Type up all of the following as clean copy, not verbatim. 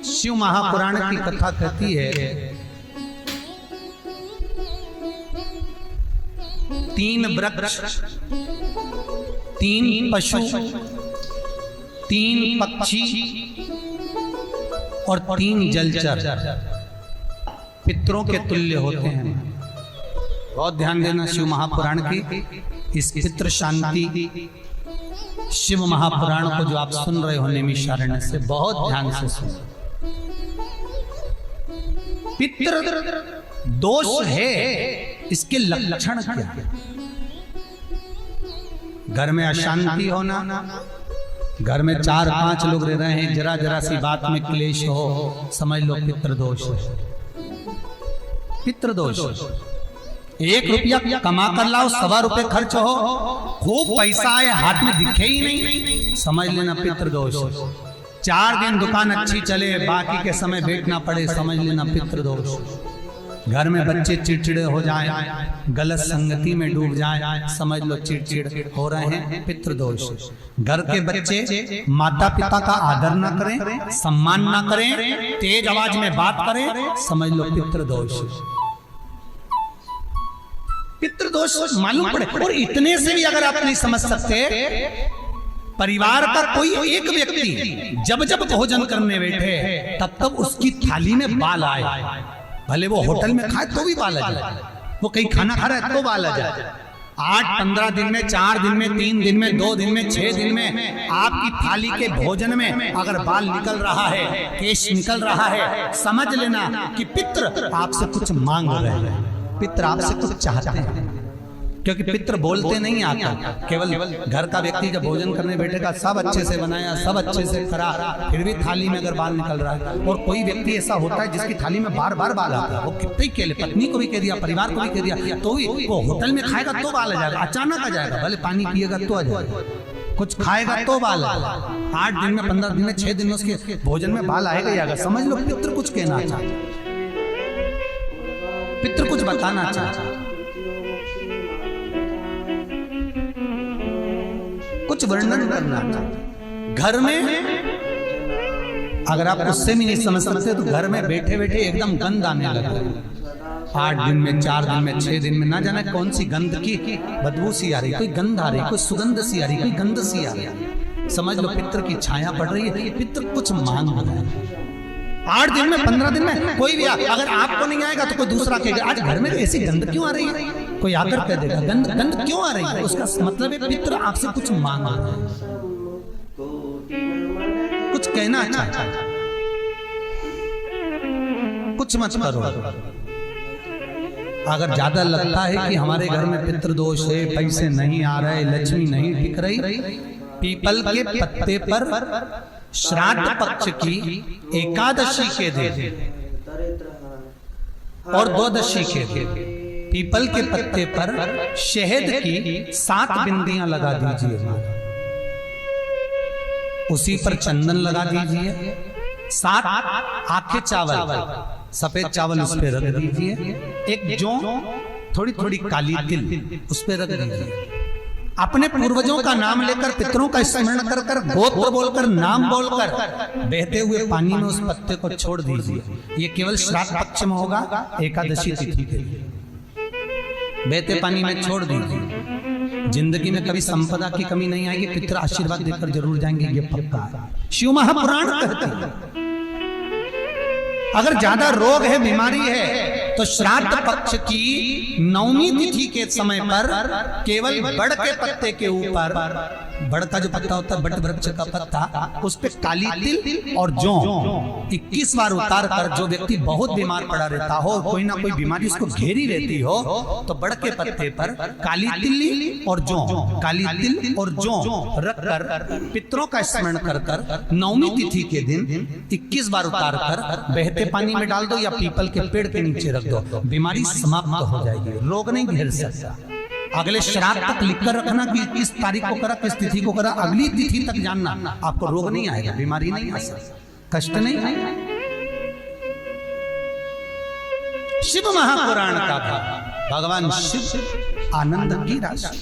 शिव महापुराण की कथा कहती है, 3 वृक्ष, 3 पशु, 3 पक्षी और 3 जलचर पितरों के तुल्य होते हैं। बहुत ध्यान देना शिव महापुराण की इस पितृ शांति शिव महापुराण को जो आप सुन रहे हो नैमिषारण्य से, बहुत ध्यान से सुनो। पितृ दोष है, इसके लक्षण क्या है? घर में अशांति होना, घर में 4-5 लोग रह रहे हैं, जरा जरा सी बात में क्लेश हो, समझ लो पितृदोष है। पितृदोष, 1 रुपया कमा कर लाओ, 1.25 रुपए खर्च हो, खूब पैसा है हाथ में दिखे ही नहीं, समझ लेना पितृदोष। 4 दिन दुकान अच्छी चले, बाकी के समय बैठना पड़े, समझ लेना पितृदोष। घर में बच्चे चिड़चिड़े हो जाएं, गलत संगति में डूब जाएं, समझ लो चिड़चिड़ हो रहे हैं, पितृदोष। घर के बच्चे माता पिता का आदर ना करें, सम्मान ना करें, तेज आवाज में बात करें, समझ लो पितृदोष। पितृदोष मालूम पड़े। और इतने से भी अगर आप नहीं समझ सकते, परिवार का कोई एक व्यक्ति जब जब भोजन करने बैठे तब तब उसकी थाली में बाल आए, भले वो होटल में खाए तो भी बाल आ जाए, वो कहीं खाना खा रहा है तो बाल आ जाए। 8-15 दिन में, 4 दिन में, 3 दिन में, 2 दिन में, 6 दिन में आपकी थाली के भोजन में अगर बाल निकल रहा है, केश निकल रहा है, समझ लेना कि पितृ आपसे कुछ मांग रहे हैं, पितृ आपसे कुछ चाहते हैं। क्योंकि पितृ बोलते नहीं आता, केवल घर का व्यक्ति जब भोजन करने बैठेगा, सब अच्छे से बनाया, सब अच्छे से करा, फिर भी थाली में अगर बाल निकल रहा है। और कोई व्यक्ति ऐसा होता है जिसकी थाली में बार बार बाल आता है, वो कितने ही कह ले, पत्नी को भी कह दिया, परिवार को भी कह दिया, तो भी वो होटल में खाएगा तो बाल आ जाएगा, अचानक आ जाएगा, भले पानी पिएगा तो आ जाएगा, कुछ खाएगा तो बाल आएगा। 8 दिन में, 15 दिन में, 6 दिन में उसके भोजन में बाल आएगा ही आएगा। समझ लो पितृ कुछ कहना चाहते, पितृ कुछ बताना चाहते, कुछ वर्णन करना चाहते। घर में अगर आप उससे भी नहीं समझ सकते तो घर में बैठे बैठे एकदम गंध आने लगे। 8 दिन में, 4 दिन में, 6 दिन में, ना जाने कौन सी गंध की बदबू सी आ रही, कोई गंध आ रही, कोई सुगंध सी आ रही, कोई गंध सी आ रही। समझ लो पितृ की छाया पड़ रही है, पितृ कुछ मांग रहे हैं। 8 दिन में, 15 दिन में कोई भी अगर आपको नहीं आएगा तो कोई दूसरा कहेगा, आज घर में ऐसी गंध क्यों आ रही है, कोई आकर कह देगा गंध क्यों आ रही है, उसका मतलब है पितृ आपसे कुछ मांग रहे हैं, कुछ कहना चाहता है, कुछ मत करो। अगर ज्यादा लगता है कि हमारे घर में पितृदोष है, पैसे नहीं आ रहे, लक्ष्मी नहीं टिक रही, पीपल के पत्ते पर श्राद्ध पक्ष की एकादशी के दिन और द्वादशी के दिन पीपल के पत्ते पर शहद की 7 बिंदियां लगा दीजिए, उसी पर चंदन लगा दीजिए, 7 आखे चावल, सफेद चावल उस पर रख दीजिए, एक जौ, थोड़ी थोड़ी काली तिल उस पर रख दीजिए। अपने पूर्वजों का नाम लेकर, पितरों का स्मरण कर कर, गोत्र बोलकर, नाम बोलकर बहते हुए पानी में उस पत्ते को छोड़ दीजिए। ये केवल श्राद्ध पक्ष में होगा, एकादशी तिथि के लिए बहते पानी में छोड़ दीजिए। जिंदगी में कभी संपदा की कमी नहीं आएगी, पितर आशीर्वाद देकर जरूर जाएंगे, ये पक्का है। शिव महापुराण कहते हैं अगर ज्यादा रोग है, बीमारी है, तो श्राद्ध पक्ष की 9वीं तिथि के समय पर केवल बड़ के पत्ते के ऊपर, बड़ का जो पत्ता होता है, बट वृक्ष का पत्ता, उस पे काली तिल और जौ 21 बार उतार कर, जो व्यक्ति बहुत बीमार पड़ा रहता हो, कोई ना कोई बीमारी उसको घेरी रहती हो, तो बड़ के पत्ते पर काली तिल और जौ, काली तिल और जौ रख कर पितरों का स्मरण कर कर 9वीं तिथि के दिन 21 बार उतार कर बहते पानी में डाल दो या पीपल के पेड़ के नीचे रख दो, बीमारी समाप्त हो जाएगी, रोग नहीं घेर सकता। अगले श्राद्ध तक लिखकर रखना कि किस तारीख को करा, किस तिथि को करा, अगली तिथि तक जानना, आपको रोग नहीं आएगा, बीमारी नहीं आ सकता, कष्ट नहीं आएगा। शिव महापुराण का था भगवान शिव आनंद की राशि।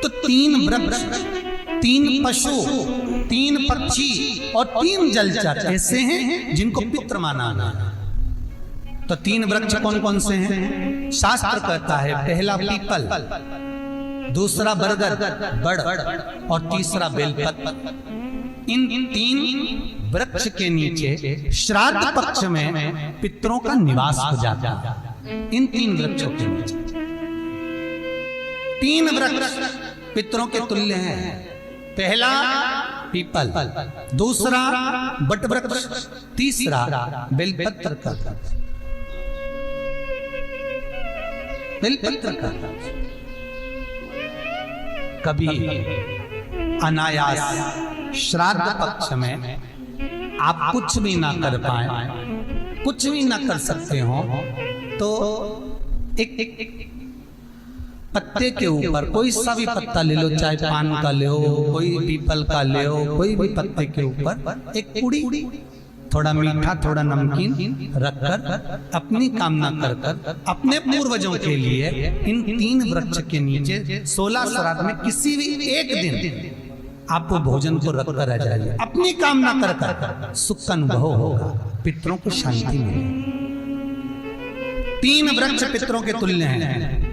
तो 3 वृक्ष 3 पशु, 3 पक्षी और 3 जलचर ऐसे हैं जिनको पितृ माना गया। तो 3 वृक्ष कौन कौन से हैं? शास्त्र कहता है पहला पीपल, दूसरा बरगद बड़ और तीसरा बेलपत्र। इन 3 वृक्ष के नीचे श्राद्ध पक्ष में पितरों का निवास हो जाता है। इन 3 वृक्षों के नीचे 3 वृक्ष पितरों के तुल्य हैं। पहला पीपल, दूसरा बट वृक्ष, तीसरा बेलपत्र का बेलपत्र का। कभी अनायास श्राद्ध पक्ष में आप कुछ भी ना कर पाए, कुछ भी ना कर सकते हो, तो एक पत्ते के ऊपर कोई सा भी पत्ता ले लो, चाहे पान का ले लो, कोई पीपल का ले लो, कोई भी पत्ते के ऊपर एक पुड़ी, थोड़ा मीठा थोड़ा नमकीन रखकर अपनी कामना कर अपने पूर्वजों के लिए इन 3 वृक्ष के नीचे 16 श्राद्ध में किसी भी एक दिन आप वो भोजन को रखकर रह जाइए। अपनी कामना कर सुख का अनुभव होगा, पितरों को शांति मिलेगी। 3 वृक्ष पितरों के तुल्य हैं।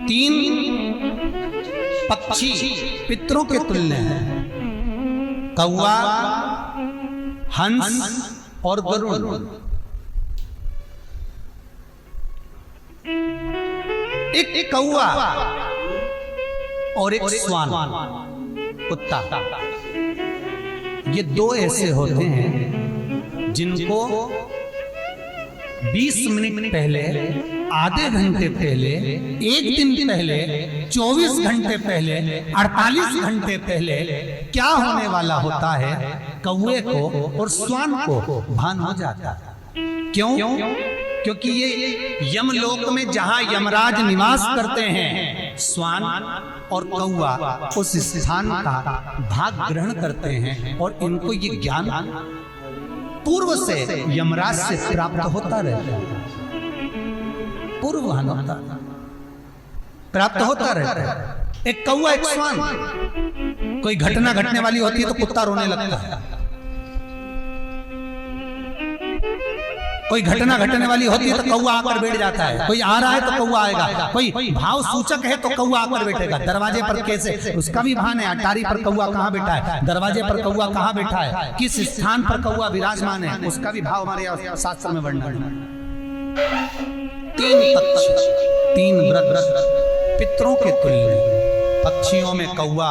3 पक्षी पितरों के तुल्य हैं। कौवा, हंस और गरुड़। एक कौवा और एक स्वान, कुत्ता। ये 2 ऐसे होते हैं जिनको 20 मिनट पहले, आधे घंटे पहले, 1 दिन पहले, 24 घंटे पहले, 48 घंटे पहले क्या होने वाला होता है, कौवे को और स्वान को भान हो जाता है। क्यों? क्योंकि ये यमलोक में जहां यमराज निवास करते हैं, स्वान और कौवा उस स्थान का भाग ग्रहण करते हैं और इनको ये ज्ञान पूर्व से यमराज से प्राप्त होता रहता है। पूर्वभान होता प्राप्त होता रहता है। एक कौवा, एक स्वान, कोई घटना घटने वाली होती है तो कुत्ता रोने लगता है। कोई घटना घटने वाली होती है तो कौवा आकर बैठ जाता है। कोई आ रहा है तो कौवा आएगा। कोई भाव सूचक है तो कौवा आकर बैठेगा। दरवाजे पर कैसे, उसका भी भान है। अटारी पर कौवा कहाँ बैठा है, दरवाजे पर कौवा कहाँ बैठा है, किस स्थान पर कौवा विराजमान है, उसका भी भाव हमारे शास्त्र में वर्णन है। 3 पक्षी, 3 वृक्ष पितरों के तुल्य। पक्षियों में कौवा,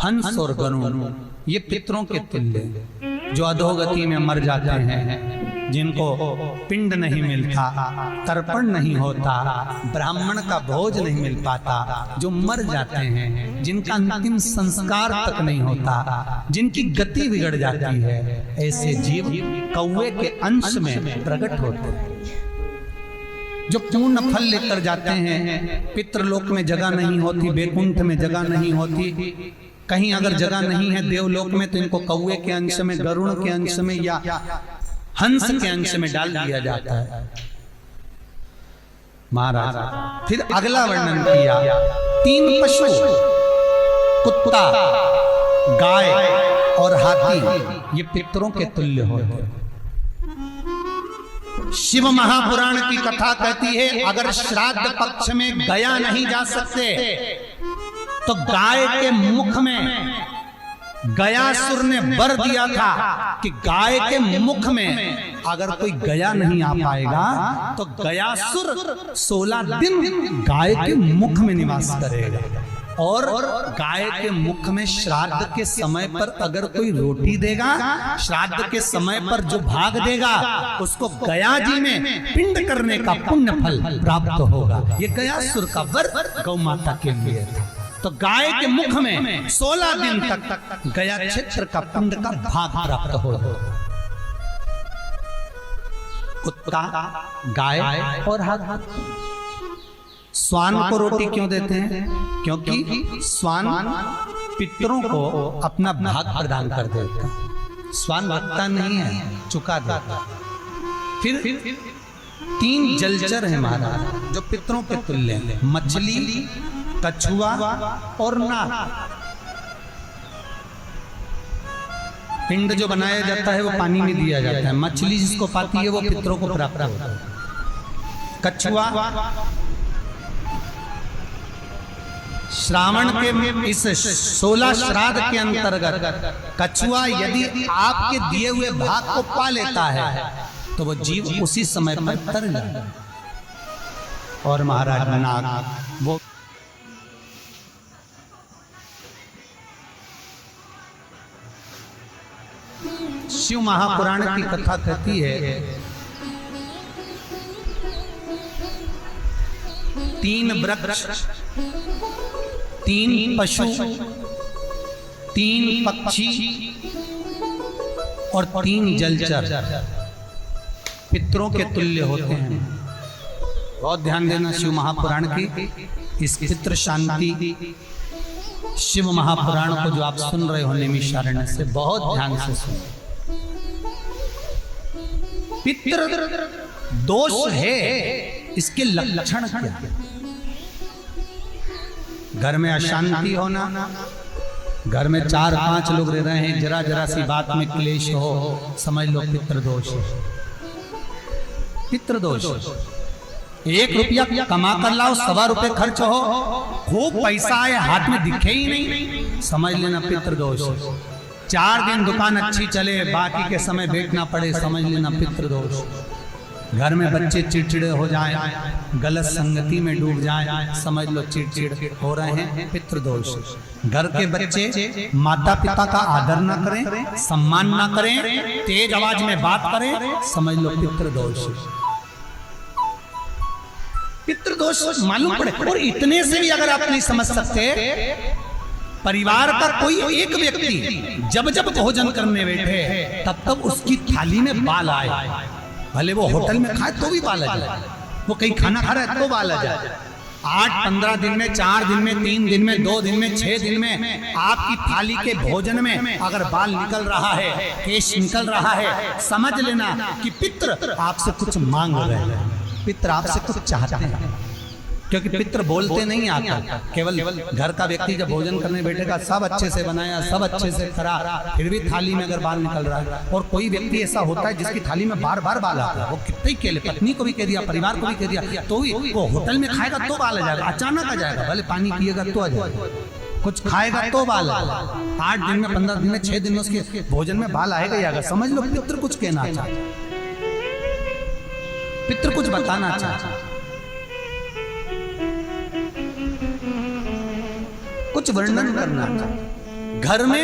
हंस और गरुड़, ये पितरों के तुल्य, जो अधोगति में मर जाते हैं, जिनको पिंड नहीं मिलता, तर्पण नहीं होता, ब्राह्मण का भोज नहीं मिल पाता, जो मर जाते हैं, जिनका अंतिम संस्कार तक नहीं होता, जिनकी गति बिगड़ जाती है, ऐसे जीव कौवे के अंश में प्रकट होते हैं। जो पूर्ण फल लेकर जाते हैं, पितृलोक में जगह नहीं होती, बैकुंठ में जगह नहीं होती, कहीं अगर जगह नहीं है देवलोक में, तो इनको कौवे के अंश में, गरुड़ के अंश में या हंस के अंश में डाल दिया जाता है। महाराज फिर अगला वर्णन किया, 3 पशु, कुत्ता, गाय और हाथी, ये पितरों के तुल्य होते हैं। शिव महापुराण की कथा कहती है, अगर श्राद्ध पक्ष में गया नहीं जा सकते तो गाय के मुख में गयासुर ने वर दिया था कि गाय के मुख में अगर कोई गया नहीं आ पाएगा तो गयासुर 16 दिन गाय के मुख में निवास करेगा। और गाय के मुख में श्राद्ध के समय पर अगर कोई रोटी देगा, श्राद्ध के समय पर जो भाग देगा, उसको गया जी में पिंड करने का पुण्य फल प्राप्त होगा। ये गयासुर का वर गौ माता के लिए था। तो गाय के मुख में 16 दिन तक गया क्षेत्र का पिंड का भाग प्राप्त हो। कुत्ता, गाय और हाथी। स्वान को रोटी क्यों देते हैं? क्योंकि स्वान पितरों को अपना भाग प्रदान कर देता है। स्वान भक्ता नहीं है, चुका देता। फिर 3 जलचर है महाराज जो पितरों के तुल्य हैं। मछली, कछुआ और नाग। पिंड जो बनाया जाता है वो पानी में दिया जाता है। मछली जिसको पाती है वो पितरों को प्राप्त होता है। कछुआ श्रावण के इस 16 श्राद्ध के अंतर्गत कछुआ यदि आपके दिए हुए भाग को पा लेता है तो वो जीव उसी समय पर तर जाता है। और महाराज नाग वो शिव महापुराण की कथा कहती है, 3 वृक्ष, 3 पशु, 3 पक्षी और 3 जलचर पितरों के तुल्य होते हैं। बहुत ध्यान देना शिव महापुराण की इस पितृ शांति शिव महापुराण को जो आप सुन रहे हो नैमिषारण्य से, बहुत ध्यान से सुनो। पितृ दोष है, इसके लक्षण क्या है? घर में अशांति होना, घर में 4-5 लोग रह रहे हैं, जरा जरा सी बात में क्लेश हो, समझ लो पितृदोष। पितृदोष 1 रुपया कमा कर लाओ, 1.25 रुपये खर्च हो, खूब पैसा आए हाथ में दिखे ही नहीं, समझ लेना पितृदोष। 4 दिन दुकान अच्छी चले, बाकी के समय बैठना पड़े, समझ लेना पितृदोष। घर में बच्चे चिड़चिड़े हो जाएं, गलत संगति में डूब जाएं, समझ लो चिड़चिड़ हो रहे हैं, पितृदोष। घर के बच्चे माता पिता का आदर ना करें, सम्मान ना करें, तेज आवाज में बात करें, समझ लो पितृदोष। पितृदोष मालूम पड़े। और इतने से भी अगर आप नहीं समझ सकते, परिवार का कोई एक व्यक्ति जब जब भोजन करने बैठे तब तब उसकी थाली में बाल आए, भले वो होटल में खाए तो भी बाल आ जाए, वो कहीं खाना खा रहा है तो बाल आ जाए। 8-15 दिन में, 4 दिन में, 3 दिन में, 2 दिन में, 6 दिन में आपकी थाली के भोजन में अगर बाल निकल रहा है, केश निकल रहा है, समझ लेना कि पितृ आपसे कुछ मांग रहे हैं, पितृ आपसे कुछ चाहते हैं। क्योंकि पितृ बोलते नहीं आता, केवल घर का व्यक्ति जब भोजन करने बैठेगा, सब अच्छे से बनाया, सब अच्छे से करा, फिर भी थाली में अगर बाल निकल रहा है। और कोई व्यक्ति ऐसा होता है जिसकी थाली में बार बार बाल आता है, वो कितने ही केले, पत्नी को भी कह दिया, परिवार को भी कह दिया, तो भी वो होटल में खाएगा तो बाल आ जाएगा, अचानक आ जाएगा, भले पानी पिएगा तो आ जाएगा, कुछ खाएगा तो बाल आएगा। 8 दिन में, 15 दिन में, 6 दिन में उसके भोजन में बाल आएगा ही आएगा। समझ लो पितृ कुछ कहना चाहता, पितृ कुछ बताना चाहता, कुछ वर्णन करना चाहता। घर में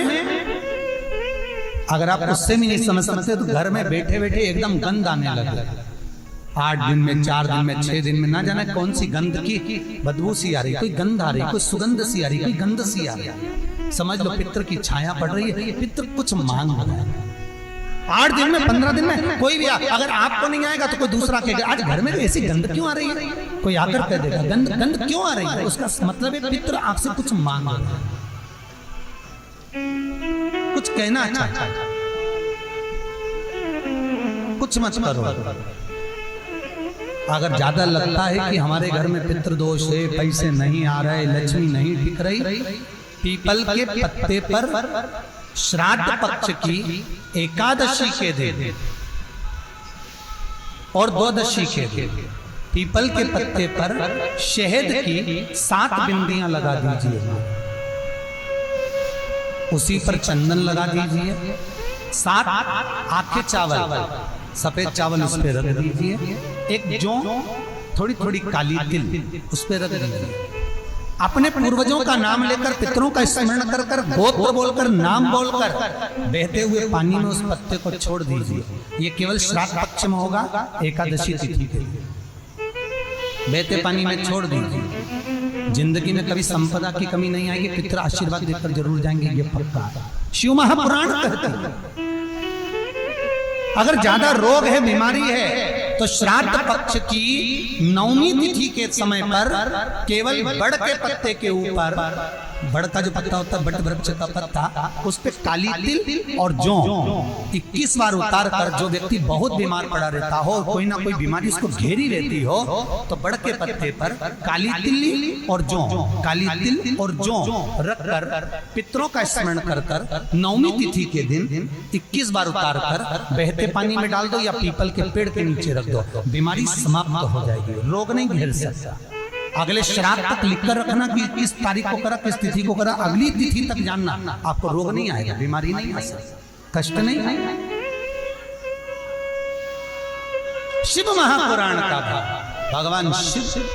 अगर आप उससे भी नहीं समझ सकते तो घर में बैठे बैठे एकदम गंध आने लगे। 8 दिन में, 4 दिन में, 6 दिन में, ना जाने कौन सी गंध की बदबू सी आ रही, कोई गंध आ रही, कोई सुगंध सी आ रही, कोई गंध सी आ रही। समझ लो पितृ की छाया पड़ रही है, पितृ कुछ मांग रहा है। 8 दिन में, 15 दिन में कोई भी अगर आपको नहीं आएगा तो कोई दूसरा कहेगा, आज घर में ऐसी गंध क्यों आ रही है, कोई आकर कह देगा गंध गंध क्यों आ रही है, उसका मतलब है पितृ आपसे कुछ मांग रहा है, कुछ कहना चाहता है, कुछ मत करो। अगर ज्यादा लगता है कि हमारे घर में पितृदोष है, पैसे नहीं आ रहे, लक्ष्मी नहीं टिक रही, पीपल के पत्ते पर श्राद्ध पक्ष की एकादशी के दिन और द्वादशी के दिन पीपल के पत्ते पर शहद की 7 बिंदियां लगा दीजिए, उसी पर चंदन लगा दीजिए, 7 आखे चावल, सफेद चावल उस पर रख दीजिए, एक जौ, थोड़ी थोड़ी काली तिल उस पर रख दीजिए। अपने पूर्वजों का नाम लेकर, पितरों का स्मरण कर कर, गोत्र बोलकर, नाम बोलकर बहते हुए पानी में उस पत्ते को छोड़ दीजिए। ये केवल श्राद्ध पक्ष में होगा, एकादशी तिथि के लिए बहते पानी में छोड़ दीजिए। जिंदगी में कभी संपदा की कमी नहीं आएगी, पितर आशीर्वाद देकर जरूर जाएंगे, ये पक्का। शिव महापुराण कहते हैं अगर ज्यादा रोग है, बीमारी है, तो श्राद्ध पक्ष की 9वीं तिथि के समय पर केवल बड़ के पत्ते के ऊपर बड़ का जो पत्ता होता है, बट वृक्ष का पत्ता, उस पे काली तिल और जौ 21 बार उतार कर, जो व्यक्ति बहुत बीमार पड़ा रहता हो, कोई ना कोई बीमारी उसको घेरी रहती हो, तो बड़ के पत्ते पर काली तिल और जौ, काली तिल और जौ रख कर पितरों का स्मरण कर कर नवमी तिथि के दिन 21 बार उतार कर बहते पानी में डाल दो या पीपल के पेड़ के नीचे रख दो, बीमारी समाप्त हो जाएगी, रोग नहीं घेर सकता। अगले श्राद्ध तक लिखकर रखना कि किस तारीख को करा, किस तिथि को करा, अगली तिथि तक जानना, आपको रोग नहीं आएगा, बीमारी नहीं आ सकती, कष्ट नहीं आएगा। शिव महापुराण का भगवान शिव